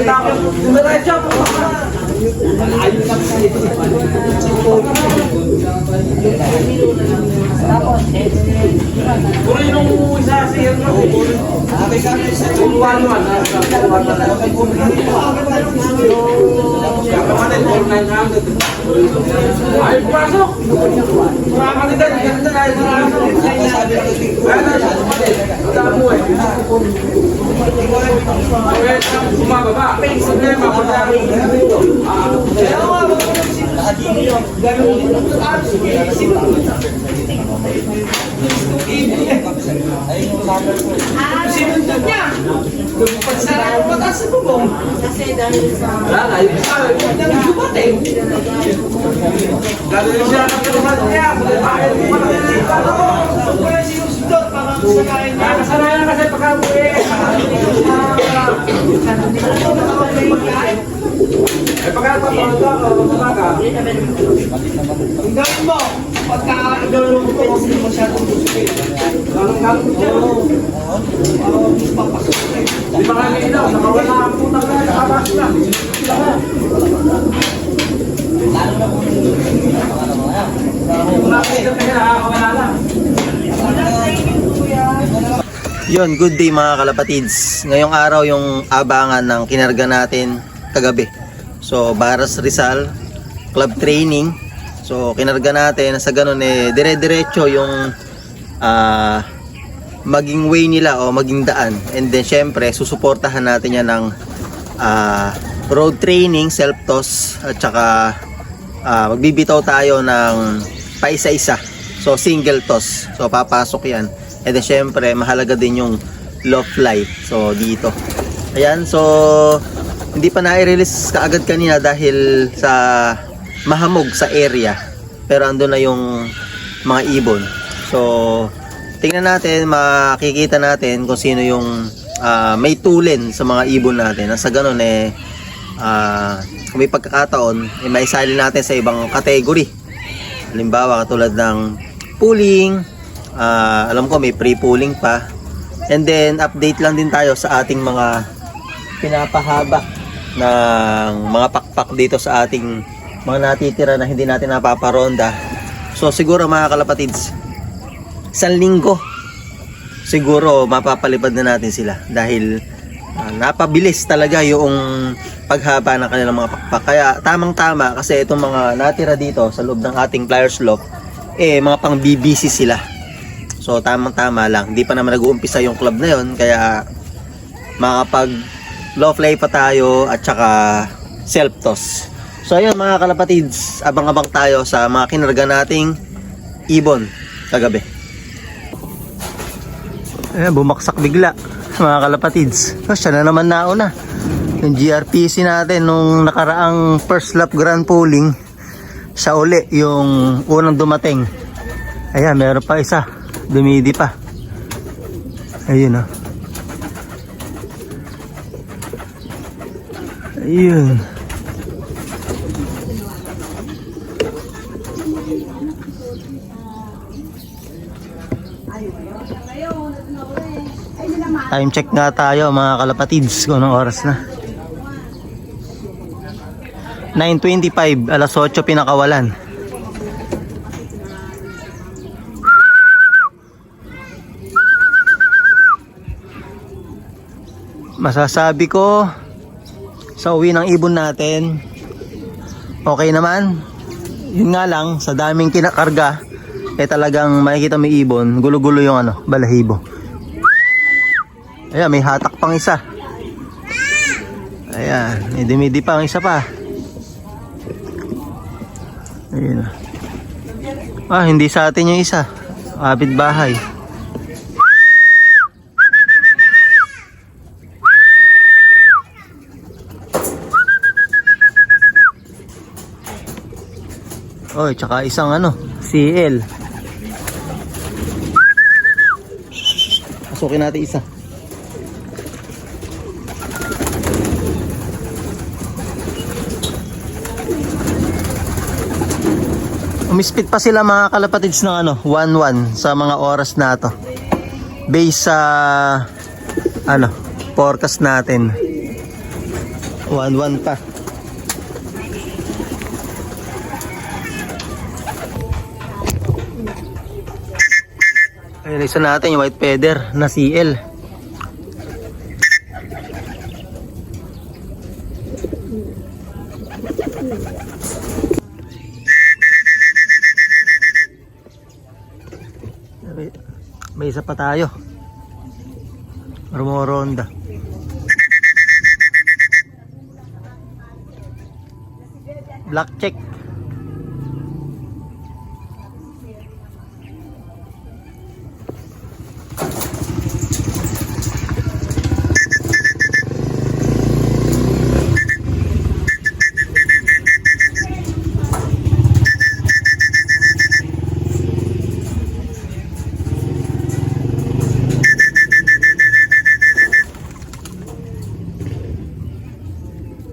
Puro yung isa siya na. Ay, pasok! Marami din, ganda na ito. Bumababa. Problema, Sinundan niya. Pagsara yung mataas sa bubong. Kasi dahil sa... wala na, yung isa. Dahil dumating. Gano'n siya ng kinuman niya. Bakit mo pa nakikita? Wala sinusundot para sakain niya. Kasanayan kasi pagkabuhi. Eh, pagkatapos ka, umaga. Ang gawin mo, pagka idolong mo ito, hindi masyadong gusto. Galang-galang siya. Papasok ka eh. Di ba kami ilaw? Nakawala ang putang na. Nakabas na. Yon, good day mga kalapatids. Ngayong araw yung abangan ng kinarga natin kagabi. So, Baras Rizal Club Training. So, kinarga natin sa ganun dire-diretso yung maging way nila o maging daan. And then, syempre, susuportahan natin yan ng road training, self-toss, at saka magbibitaw tayo ng paisa-isa. So, single toss. So, papasok yan. And then syempre mahalaga din yung low fly. So dito. Ayan, so hindi pa na-release kaagad kanina dahil sa mahamog sa area. Pero andun na yung mga ibon. So tingnan natin, makikita natin kung sino yung may tulin sa mga ibon natin. Sa ganun kung may pagkakataon, maisali natin sa ibang category. Halimbawa katulad ng pooling. Alam ko may pre-pooling pa. And then update lang din tayo sa ating mga pinapahaba ng mga pakpak dito sa ating mga natitira na hindi natin napaparonda. So siguro mga kalapatids, 1 linggo siguro mapapalipad na natin sila dahil napabilis talaga yung paghaba ng kanilang mga pakpak. Kaya tamang tama kasi itong mga natira dito sa loob ng ating Flyers Loft mga pang BBC sila. So tamang-tama lang. Hindi pa naman nag-uumpisa yung club na yon, kaya makapag low fly pa tayo at saka self toss. So ayun mga kalapatids, abang-abang tayo sa mga kinarga nating ibon kagabi. Ayan, bumaksak bigla mga kalapatids. Siya na naman nauna. Yung GRPC natin nung nakaraang first lap grand pooling, siya uli yung unang dumating. Ayan, meron pa isa. Dumidi pa. Ayun o. Ayun. Time check nga tayo mga kalapatids kung anong oras na. 9:25, alas 8 pinakawalan. Masasabi ko sa uwi ng ibon natin okay naman. Yun nga lang, sa daming kinakarga talagang makikita may ibon, gulo-gulo yung balahibo. Ayan, may hatak pang isa. Ayan, may dumidi pa ang isa pa. Ayun. Hindi sa atin yung isa, kapitbahay. Oy, tsaka isang CL. Pasukin natin isa. Umispit pa sila mga kalapatids ng 1-1 sa mga oras na to. Base sa forecast natin. 1-1 pa. Ayun, isa natin yung white feather na CL. May isa pa tayo. Rumoronda. Black check.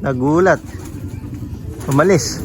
Nagulat. Umalis.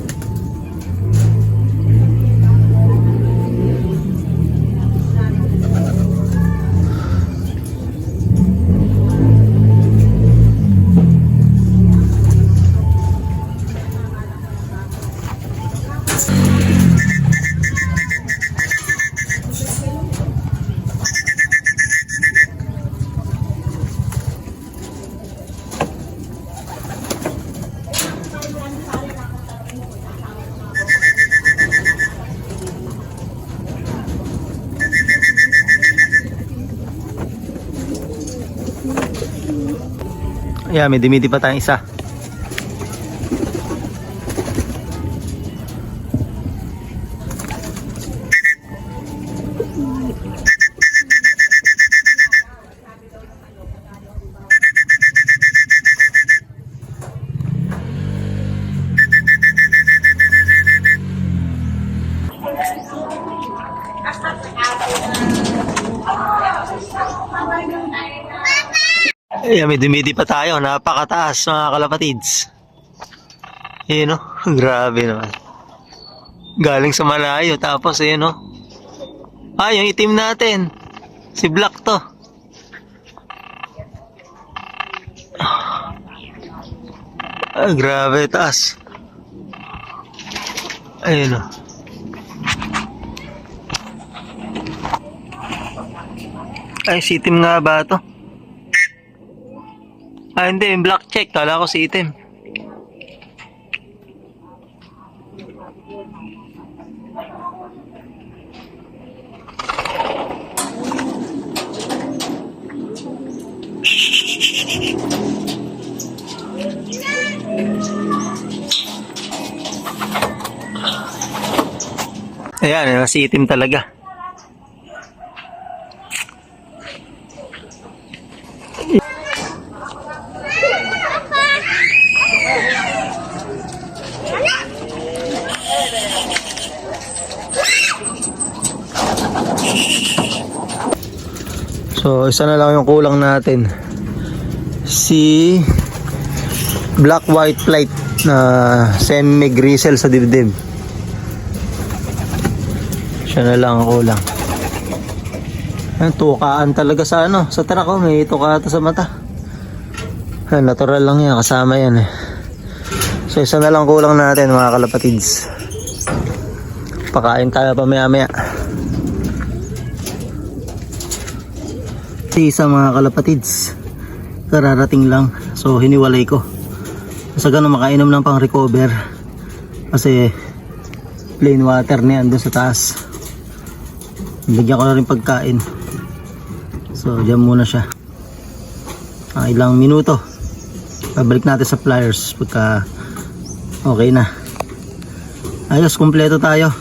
Ayan, may dimiti pa tayong isa. Ayan, may dumidi pa tayo. Napakataas mga kalapatids. Ayan o. Grabe naman. Galing sa malayo. Tapos ayan o. Ah, yung itim natin. Si Black to. Ah, grabe taas. Ayan o. Ay, si itim nga ba to? Ah, hindi. Yung black check. Kala ko si itim. Ayan, si itim talaga. So, isa na lang yung kulang natin. Si black white flight na semi-grisel sa dibdib. Siya na lang ang kulang. Ayan, tukaan talaga sa ano, sa truck ko, may tuka ata sa mata. Ayan, natural lang yan, kasama yan eh. So, isa na lang kulang natin mga kalapatids. Pakain tayo pa maya-maya. Isa mga kalapatids, kararating lang, so hiniwalay ko sa ganun makainom ng pang recover kasi plain water na yan doon sa taas. Bigyan ko na rin pagkain, so dyan muna siya. Ilang minuto pabalik natin sa flyers pagka okay na. Ayos, kumpleto tayo.